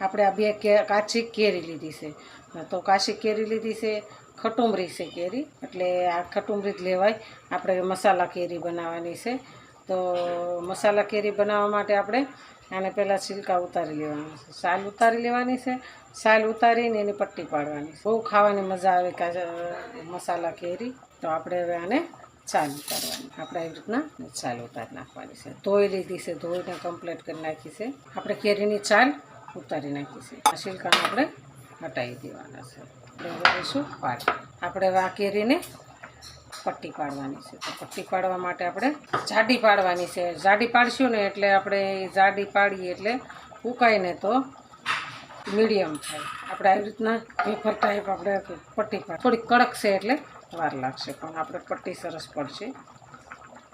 આપણે આ બે કાચી કેરી લીધી છે, તો કાચી કેરી લીધી છે, ખટુમરી છે કેરી, એટલે આ ખટુમરી જ લેવાય. આપણે મસાલા કેરી બનાવવાની છે, તો મસાલા કેરી બનાવવા માટે આપણે આને પહેલાં છિલકા ઉતારી લેવાના છે, સાલ ઉતારી લેવાની છે. સાલ ઉતારીને એની પટ્ટી પાડવાની છે. બહુ ખાવાની મજા આવે મસાલા કેરી. તો આપણે હવે આને છાલ ઉતારવાની, આપણે આવી રીતના છાલ ઉતારી નાખવાની છે. ધોઈ લીધી છે, ધોઈને કમ્પ્લીટ કરી નાખી છે. આપણે કેરીની છાલ ઉતારી નાખી છે. આ છિલકાને આપણે હટાવી દેવાના છે. આપણે લઈશું પાટ. આપણે આ કેરીને પટ્ટી પાડવાની છે. તો પટ્ટી પાડવા માટે આપણે જાડી પાડવાની છે. જાડી પાડશું ને એટલે આપણે જાડી પાડીએ એટલે ઉકાઈને તો મીડિયમ થાય. આપણે આવી રીતના પેપર ટાઈપ આપણે પટ્ટી પાડ, થોડીક કડક છે એટલે વાર લાગશે, પણ આપણે પટ્ટી સરસ પડશે.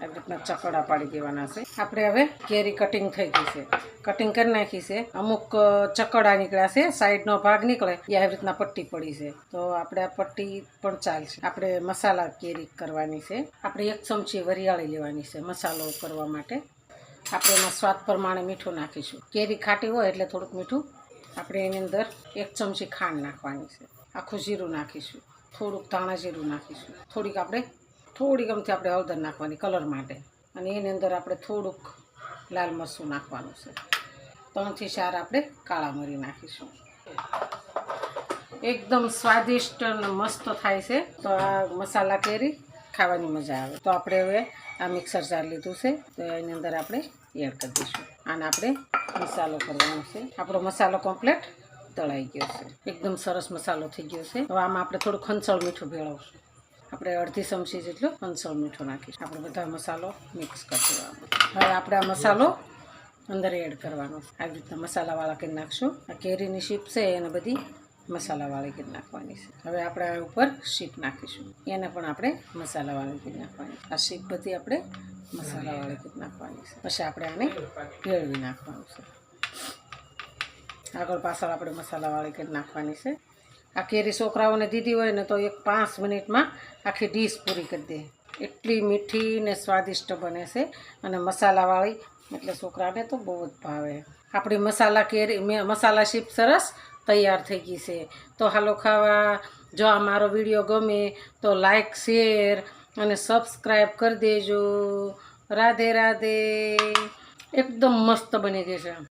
આવી રીતના ચકડા પાડી દેવાના છે. આપણે હવે કેરી કટિંગ થઈ ગઈ છે, કટિંગ કરી નાખી છે. અમુક ચકડા નીકળ્યા છે, સાઈડનો ભાગ નીકળે એ આવી રીતના પટ્ટી પડી છે, તો આપણે આ પટ્ટી પણ ચાલશે. આપણે મસાલા કેરી કરવાની છે. આપણે 1 ચમચી વરિયાળી લેવાની છે મસાલો કરવા માટે. આપણે એમાં સ્વાદ પ્રમાણે મીઠું નાખીશું. કેરી ખાટી હોય એટલે થોડુંક મીઠું. આપણે એની અંદર 1 ચમચી ખાંડ નાખવાની છે. આખું જીરું નાખીશું, થોડુંક ધાણા જીરું નાખીશું, થોડીક ગમથી આપણે હળદર નાખવાની કલર માટે, અને એની અંદર આપણે થોડુંક લાલ મરચું નાખવાનું છે. 3 થી 4 આપણે કાળા મરી નાખીશું. એકદમ સ્વાદિષ્ટ અને મસ્ત થાય છે. તો આ મસાલા કેરી ખાવાની મજા આવે. તો આપણે હવે આ મિક્સર જાર લીધું છે, તો એની અંદર આપણે એડ કરી દઈશું. આને આપણે મસાલો કરવાનો છે. આપણો મસાલો કમ્પ્લીટ તળાઈ ગયો છે, એકદમ સરસ મસાલો થઈ ગયો છે. હવે આમાં આપણે થોડું ખંચળ મીઠું ભેળવશું. આપણે 1/2 ચમચી જેટલું ખંચળ મીઠું નાખીશું. આપણે બધા મસાલો મિક્સ કરી દેવાનો. હવે આપણે આ મસાલો અંદર એડ કરવાનો છે. આવી રીતના મસાલાવાળા કરી નાખશું. આ કેરીની શીપ છે એને બધી મસાલાવાળી કરી નાખવાની છે. હવે આપણે આ ઉપર શીપ નાખીશું, એને પણ આપણે મસાલાવાળી કરી નાખવાની. આ શીપ બધી આપણે મસાલાવાળી કરી નાખવાની છે. પછી આપણે આને ભેળવી નાખવાનું છે. આગળ પાછળ આપણે મસાલાવાળી કરી નાખવાની છે. આ કેરી છોકરાઓને દીધી હોય ને તો 5 મિનિટમાં આખી ડીશ પૂરી કરી દે. એટલી મીઠી ને સ્વાદિષ્ટ બને છે, અને મસાલાવાળી એટલે છોકરાને તો બહુ જ ભાવે. આપણી મસાલા શીપ સરસ તૈયાર થઈ ગઈ છે. તો હાલો ખાવા. જો આ મારો વિડીયો ગમે તો લાઈક, શેર અને સબસ્ક્રાઈબ કરી દેજો. રાધે રાધે. એકદમ મસ્ત બની ગઈ છે.